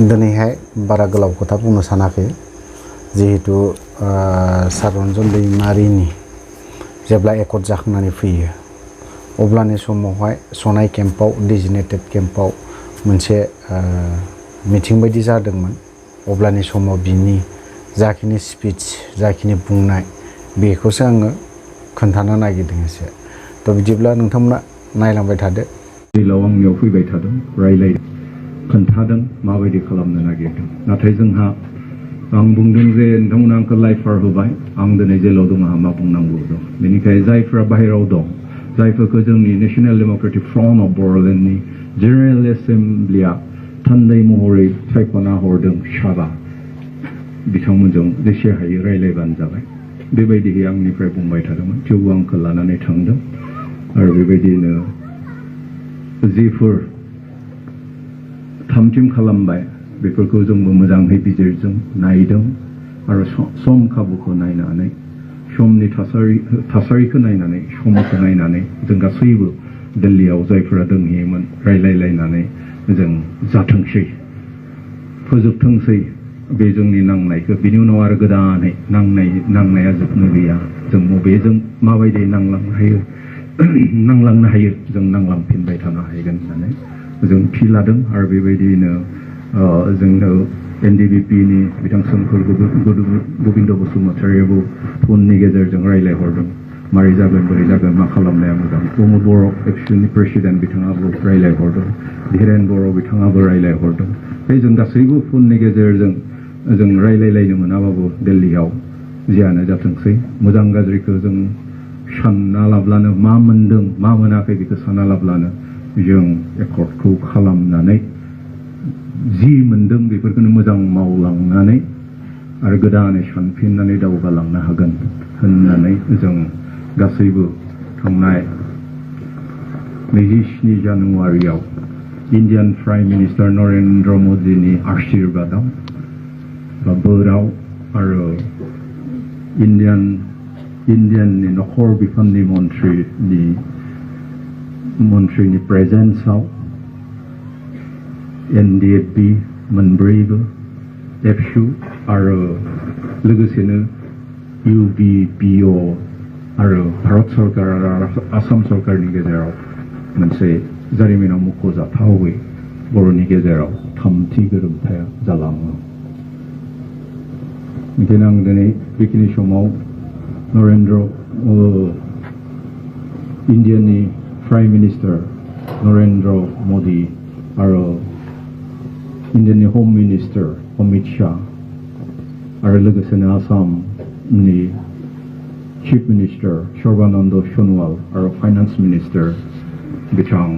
दिनैहाय बारा गोलाव खोथा बुंनो सानाखै जिहेतु सार रन्जन दैमारिनि जेब्ला एकर्ड जाखांनानै फैयो अब्लानि समावहाय सनाय केम्पआव डेजिग्नेटेड केम्पआव मोनसे मिटिं बायदि जादोंमोन अब्लानि समाव बिनि जाखिनि स्पिच जाखिनि बुंनाय बेखौसो आङो खोन्थानो नागिरदों एसे थ' बिदिब्ला नोंथांमोना नायलांबाय थादो दैलाव आंनियाव फैबाय थादों रायलाय खोन्थादों माबायदि खालामनो नागिरदों नाथाय जोंहा आं बुंदों जे नोंथांमोना आंखौ लाइफार होबाय आं दिनै जेलाव दङ आंहा मा बुंनांगौ दं बेनिखायनो जायफ्रा बाहेराव दं जायफोरखौ जोंनि नेशनेल डेम'क्रेटिक फ्रन्ट अफ बर'लेण्डनि जेनेरेल एसेम्ब्लिया थान्दै महरै सायख'ना हरदों साबा बिथांमोनजों जेसे हायो रायलायबानो जाबाय बेबायदिहै आंनिफ्राय बुंबाय थादोंमोन थेवबो आंखौ लानानै थांदों आरो बेबायदिनो जिफोर थामथिम खालामबाय बेफोरखौ जोंबो मोजाङै बिजिरजों नायदों आरो सम खाबुखौ नायनानै समनि थासारिखौ नायनानै समखौ नायनानै जों गासैबो दिल्लीयाव जायफोरा दंहैयोमोन रायलायलायनानै जों जाथोंसै फोजोबथोंसै बे जोंनि नांनायखौ बिनि उनाव आरो गोदानै नांनाया जोबनो गैया जों बबेजों माबायदि नांलांनो हायो जों नांलांफिनबाय थानो हागोन होननानै जों थि लादों आरो बेबायदिनो जोंनो एनडिबिपिनि बिथां सोमखोर गोबिन्द बसुमतारियाबो फननि गेजेरजों रायलायहरदों मारै जागोन बोरै जागोन मा खालामनाया मोजां प्रमद बर' एबसुनि प्रेसिडेन्ट बिथाङाबो रायलायहरदों धीरेन बर' बिथाङाबो रायलायहरदों बे जों गासैबो फननि गेजेरजों जों रायलायलायनो मोनाबाबो दिल्लीयाव जियानो जाथोंसै मोजां गाज्रिखौ जों सानना लाब्लानो मा मोनदों मा मोनाखै बेखौ सानना लाब्लानो जों एकर्डखौ खालामनानै जि मोनदों बेफोरखौनो मोजां मावलांनानै आरो गोदानै सानफिननानै दावगालांनो हागोन होननानै जों गासैबो थांनाय 27 जानुवारियाव इन्डियान प्राइम मिनिस्टार नरेन्द्र मदिनि आशीर्बादाव बा बोराव आरो इन्डियाननि नखर बिफाननि मन्थ्रिनि प्रेजेन्सआव एनडिएफबि मोनब्रैबो एबसु आरो लोगोसेनो इउबिपिअ आरो भारत सरकार आरो आसाम सरकारनि गेजेराव मोनसे जारिमिनाव मख'जाथावै बर'नि गेजेराव थामथि गोरोबथाया जालाङो ओंखायनो आं दिनै बेखिनि समाव इन्डियानि प्राइम मिनिस्टार नरेन्द्र मदि आरो इन्डियानि हम मिनिस्टार अमित शाह आरो लोगोसेनो आसामनि चिफ मिनिस्टार सर्बानन्द सन'वाल आरो फाइनान्स मिनिस्टार बिथां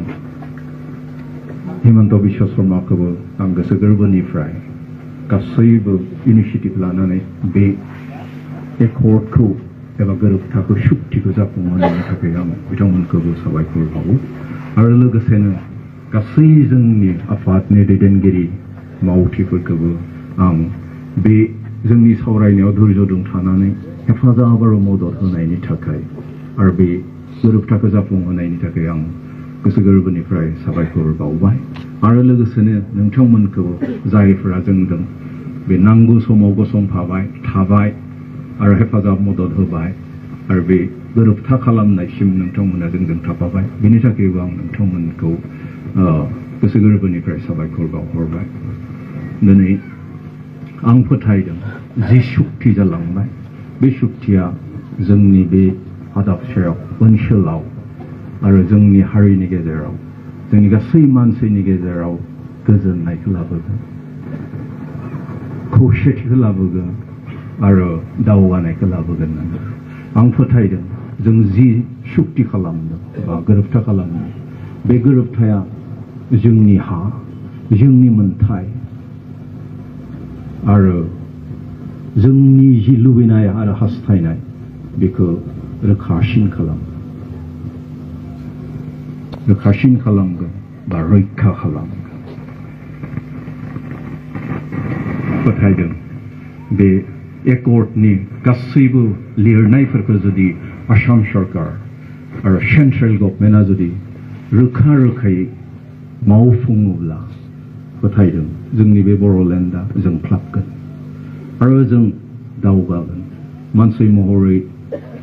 हिमन्त बिश्व शर्माखौबो आं गोसो गोरबोनिफ्राय गासैबो इनिसियेटिभ लानानै बे एकर्डखौ एबा गोरोबथाखौ सुक्तिखौ जाफुंहोनायनि थाखाय आं बिथांमोनखौबो साबायखर बावो आरो लोगोसेनो गासै जोंनि आफादनि दैदेनगिरि मावथिफोरखौबो आं बे जोंनि सावरायनायाव धैर्यजों थानानै हेफाजाब आरो मदद होनायनि थाखाय आरो बे गोरोबथाखौ जाफुंहोनायनि थाखाय आं गोसो गोरबोनिफ्राय साबायखर बावबाय आरो लोगोसेनो नोंथांमोनखौ जायफोरा जोंजों बे नांगौ समाव गसंफाबाय थाबाय आरो हेफाजाब मदद होबाय आरो बे गोरोबथा खालामनायसिम नोंथांमोना जोंजों थाफाबाय बेनि थाखायबो आं नोंथांमोनखौ गोसो गोरबोनिफ्राय साबायखर बावहरबाय दिनै आं फोथायदों जि सुक्ति जालांबाय बे सुक्तिया जोंनि बे हादाबसायाव ओनसोलाव आरो जोंनि हारिनि गेजेराव जोंनि गासै मानसिनि गेजेराव गोजोननायखौ लाबोगोन खौसेथिखौ लाबोगोन आरो दावगानायखौ लाबोगोन होननानै आं फोथायदों जों जि सुक्ति खालामदों बा गोरोबथा खालामदों बे गोरोबथाया जोंनि हा जोंनि मोन्थाय आरो जोंनि जि लुबैनाय आरो हास्थायनाय बेखौ रोखासिन खालामगोन बा रैखा खालामगोन फोथायदों बे एकर्डनि गासैबो लिरनायफोरखौ जुदि आसाम सरकार आरो सेन्ट्रेल गभर्नमेन्टआ जुदि रोखा रोखायै मावफुङोब्ला फोथायदों जोंनि बे बर'लेण्डआ जोंख्लाबगोन आरो जों दावगागोन मानसि महरै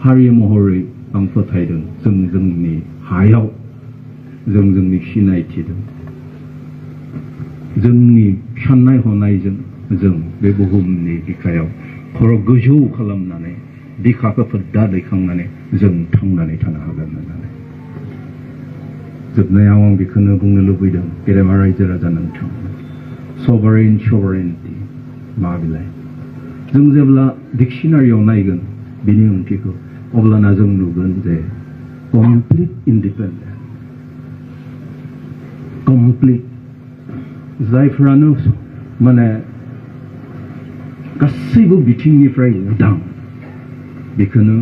हारि महरै आं फोथायदों जों जोंनि हायाव जों जोंनि सिनायथि दं जोंनि साननाय हनायजों जों बे बुहुमनि बिखायाव खर' गोजौ खालामनानै बिखाखौ फोद्दा दैखांनानै जों थांनानै थानो हागोन होननानै जोबनायाव आं बेखौनो बुंनो लुबैदों गेदेमा रायजो राजा नोंथां सभारेनिटि मा बिलाय जों जेब्ला डिक्सनारियाव नायगोन बिनि ओंथिखौ अब्लाना जों नुगोन जे कमप्लिट इन्डिपेन्डेन्ट कमप्लिट जायफ्रानो माने गासैबो बिथिंनिफ्राय उदां बेखौनो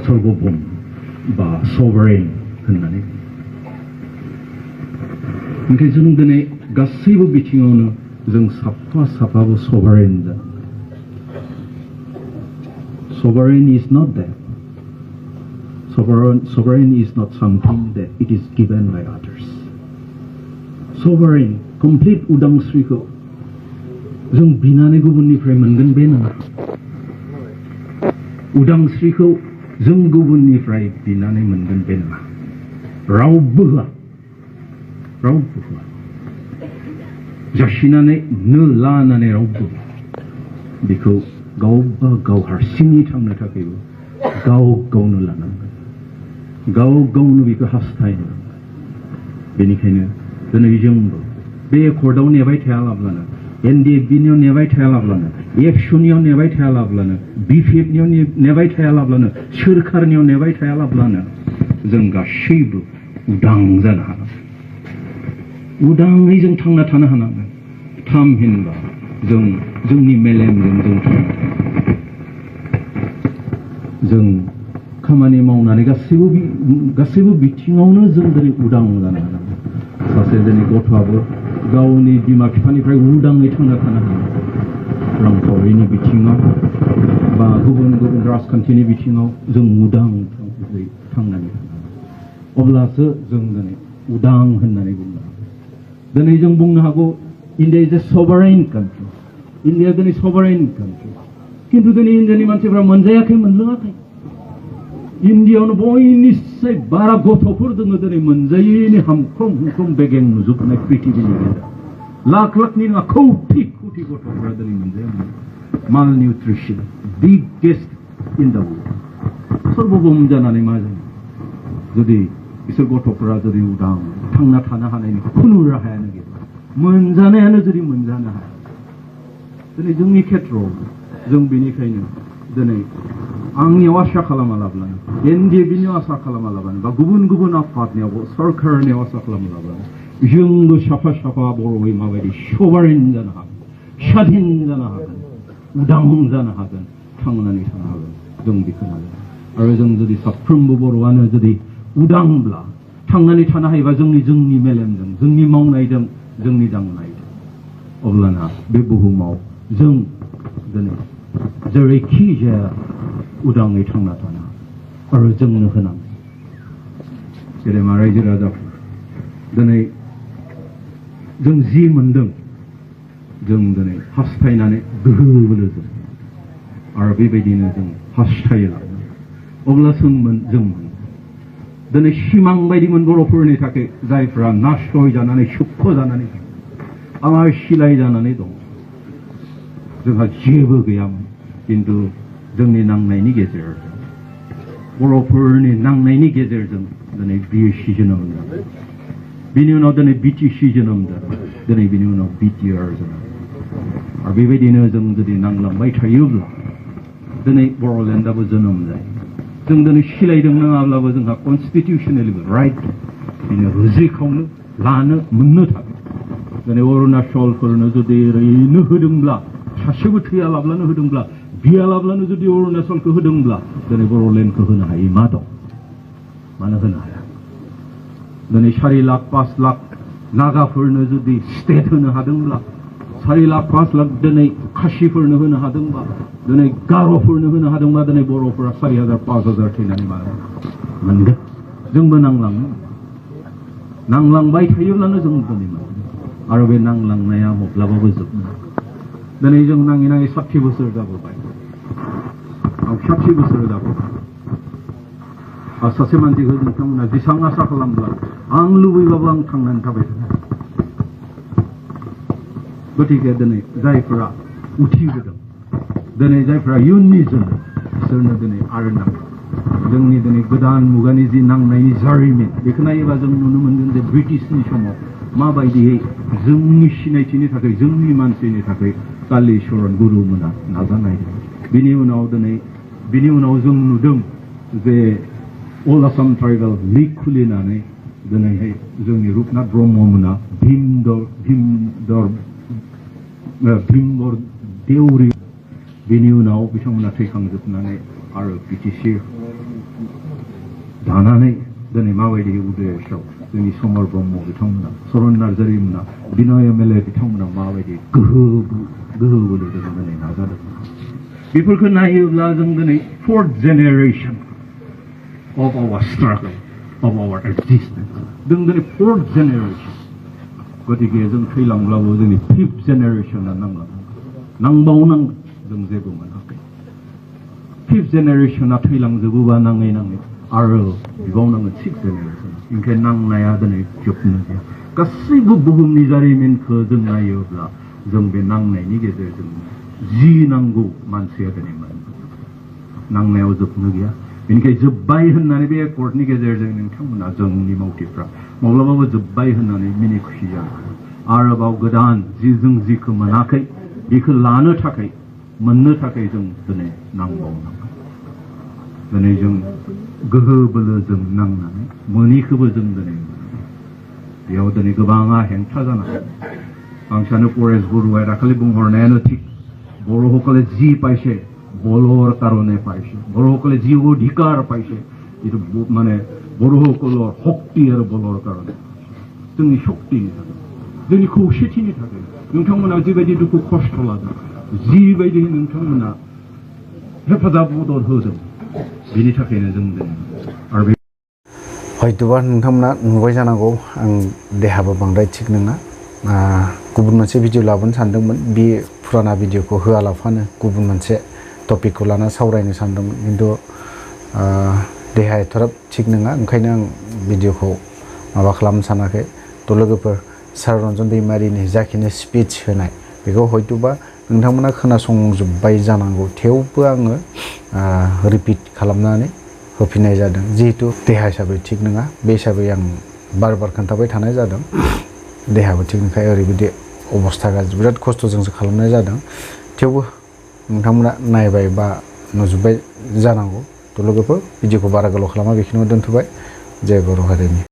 सर्वभौम बा सभारेन होननानै ओंखाय जों दिनै गासैबो बिथिङावनो जों साफा साफाबो सभारेन जानांगोन Sovereign is not that. Sovereign is not something that it is given by others. Sovereign, complete udangsriखौ जों बिनानै गुबुननिफ्राय मोनगोन बे नङा उदांस्रिखौ जों गुबुननिफ्राय बिनानै मोनगोन बे नङा रावबो होआ जासिनानै नो लानानै रावबो बेखौ गावबा गाव हारसिङै थांनो थाखायबो गाव गावनो लानांगोन गाव गावनो बेखौ हास्थायनो बेनिखायनो दिनै जोंबो बे कर्टआव नेबाय थायालाब्लानो NDFBनियाव नेबाय थायालाब्लानो एबसुनियाव नेबाय थायालाब्लानो BPFनियाव नेबाय थायालाब्लानो सोरखारनियाव नेबाय थायालाब्लानो जों गासैबो उदां जानो हानांगोन उदाङै जों थांना थानो हानांगोन थामहिनबा जों जोंनि मेलेमजों जों खामानि मावनानै गासैबो बिथिङावनो जों दिनै उदां जानो हानांगोन सासे दिनै गथ'आबो गावनि बिमा बिफानिफ्राय उदाङै थांना थानो हानांगोन रांखावरिनि बिथिङाव बा गुबुन गुबुन राजखान्थिनि बिथिङाव जों उदां थांनानै थानांगोन अब्लासो जों दिनै उदां होननानै बुंनो हागोन दिनै जों बुंनो हागौ India is a sovereign country. India is a sovereign country. किन्तु दिनै इन्डियानि मानसिफ्रा मोनजायाखै मोनलोङाखै इन्डियायावनो बयनिख्रुइ बारा गथ'फोर दङ दिनै मोनजायैनि हामख्रम बेगें नुजोबनाय पृथिबिनि गेजेराव लाख लाखनि नङा कौटि गथ'फोरा दिनै मोनजाया माल निउट्रिसन बिगेस्ट इन दा वर्ल्ड सर्वभौम जानानै मा जायो जुदि बिसोर गथ'फोरा जुदि उदां थांना थानो हानायनि खुनु राहायानो गैया मोनजानायानो जुदि मोनजानो हाया दिनै जोंनि खेत्रआव जों बेनिखायनो दिनै आंनियाव आसा खालामालाब्लानो NDFBनियाव आसा खालामालाब्लानो बा गुबुन गुबुन आफादनियाव सरकारनियाव आसा खालामालाब्लानो जोंबो साफा बर'यै माबायदि सभारेन जानो हागोन स्वाधीन जानो हागोन उदां जानो हागोन थांनानै थानो हागोन जों बेखौ नाजागोन आरो जों जुदि साफ्रोमबो बर'आनो जुदि उदांब्ला थांनानै थानो हायोबा जोंनि मेलेमजों जोंनि मावनायजों जोंनि दांनायजों अब्लाना बे बुहुमाव जों दिनै जेरैखि जाया उदाङै थांना थानो आरो जोंनो होनांगौ गेदेमा रायजो राजाफोर दिनै जों जि मोनदों जों दिनै हास्थायनानै गोहो बोलोजों आरो बेबायदिनो जों हास्थायो अब्ला जों दिनै सिमां बायदिमोन बर'फोरनि थाखाय जायफ्रा नासय जानानै सुख जानानै आलाय सिलाय जानानै दं जोंहा जेबो गैयामोन किन्तु जोंनि नांनायनि गेजेरजों बर'फोरनि नांनायनि गेजेरजों दिनै BSc जोनोम जादों बिनि उनाव दिनै BTC जोनोम जादों दिनै बिनि उनाव BTR जोनोम आरो बेबायदिनो जों जुदि नांलांबाय थायोब्ला दिनै बर'लेण्डआबो जोनोम जायो जों दिनै सिलायदों नङाब्लाबो जोंहा कनस्टिटिउसनेलि राइट बिनो रुजुखावनो लानो मोननो थाखाय दिनै अरुणाचलफोरनो जुदि ओरैनो होदोंब्ला सासेबो थैयालाब्लानो होदोंब्ला गैयालाब्लानो जुदि अरुणाचलखौ होदोंब्ला दिनै बर'लेण्डखौ होनो हायै मा दं मानो होनो हाया दिनै 4 लाख 5 लाख नागाफोरनो जुदि स्टेट होनो हादोंब्ला 4 लाख 5 लाख दिनै खासिफोरनो होनो हादोंबा दिनै गार'फोरनो होनो हादोंबा दिनै बर'फोरा 4000 5000 थैनानै मा मोनगोन जोंबो नांलांबाय थायोब्लानो जों दिनै आरो बे नांलांनाया माब्लाबाबो जोबनो दिनै जों नाङै नाङै 60 बोसोर जाबोबाय 60 बोसोर जाबोबाय सासे मानसिखौ नोंथांमोना जेसेबां आसा खालामब्ला आं लुबैबाबो आं थांनानै थाबाय थानो गतिके दिनै जायफोरा उथिबोदों दिनै जायफोरा इयुननि जोलै बिसोरनो दिनै आरो नांगौ जोंनि दिनै गोदान मुगानि जि नांनायनि जारिमिन बेखौ नायोबा जों नुनो मोनगोन जे ब्रिटिशनि समाव माबायदियै जोंनि सिनायथिनि थाखाय जोंनि मानसिनि थाखाय कालिचरन गुरुमोना नाजानाय बिनि उनाव जों नुदों जे अल आसाम ट्राइबेल लीग खुलिनानै दिनैहाय जोंनि रुपनाथ ब्रह्ममोना भीमबर देउरि बिनि उनाव बिथांमोना थैखांजोबनानै आरो बिटिसि दानानै दिनै माबायदि उदयआव जोंनि समर ब्रह्म बिथांमोना सरन नार्जारिमोना बिनय एमएलए बिथांमोना माबायदि गोहो बोलो जों दिनै नाजादों बेफोरखौ नायोब्ला जों दिनै 4th generation of our struggle of our existence जों दिनै 4th generation गतिके जों थैलांब्लाबो जोंनि 5th generation नांबावनांगोन जों जेबो मोनाखै 5th generation थैलांजोबोबा नाङै आरो बिबावनांगोन 6th generation ओंखायनो नांनाया दिनै जोबनो गैया गासैबो बुहुमनि जारिमिनखौ जों नायोब्ला जों बे नांनायनि गेजेरजों जि नांगौ मानसिया दिनै नांनायाव जोबनो गैया बेनिखायनो जोब्बाय होननानै बे एकर्डनि गेजेरजों नोंथांमोना जोंनि मावथिफ्रा माब्लाबाबो जोब्बाय होननानै मिनि खुसि जानो आरोबाव गोदान जों जिखौ मोनाखै बेखौ लानो थाखाय मोननो थाखाय जों दिनै नांबावनांगोन दिनै जों गोहो बोलोजों नांनानै मोनिखौबो जों दिनै बेयाव दिनै गोबाङा हेंथा जानाय आं सानो परेश बरुवा दाखालि बुंहरनायानो थिग बर'সকলে যি পাইছে বলৰ কাৰণে পাইছে বৰসকলে যি অধিকাৰ পাইছে এইটো মানে বৰসকলৰ শক্তি আৰু বলৰ কাৰণে जोंनि शक्तिनि थाखाय जोंनि खौसेथिनि थाखाय नोंथांमोना जिबायदि दुखु खस्थ लादों जिबायदि नोंथांमोना हेफाजाब मदद होदों बेनि थाखायनो जों आरो हयतोबा नोंथांमोना नुबाय जानांगौ आं देहाबो बांद्राय थिग नङा गुबुन मोनसे भिडिअ लाबोनो सानदोंमोन बे फुराना भिडिअखौ होआलाफानो गुबुन मोनसे टपिकखौ लाना सावरायनो सानदोंमोन खिन्थु देहाया एथ'ग्राब थिग नङा ओंखायनो आं भिडिअखौ माबा खालामनो सानाखै थ' लोगोफोर सार रन्जन दैमारिनि जाखिनि स्पिच होनाय बेखौ हयतोबा नोंथांमोना खोनासंजोब्बाय जानांगौ थेवबो आङो रिपिट खालामनानै होफिननाय जादों जिहेतु देहा हिसाबै थिग नङा बे हिसाबै आं बार खोन्थाबाय थानाय जादों देहाबो थिग नंखाय ओरैबायदि अबस्था गाज्रि बिराद खस्थ'जोंसो खालामनाय जादों थेवबो नोंथांमोना नायबाय बा नुजोब्बाय जानांगौ थ' लोगोफोर भिडिअखौ बारा गोलाव खालामा बेखिनियाव दोनथ'बाय जय बर' हारिनि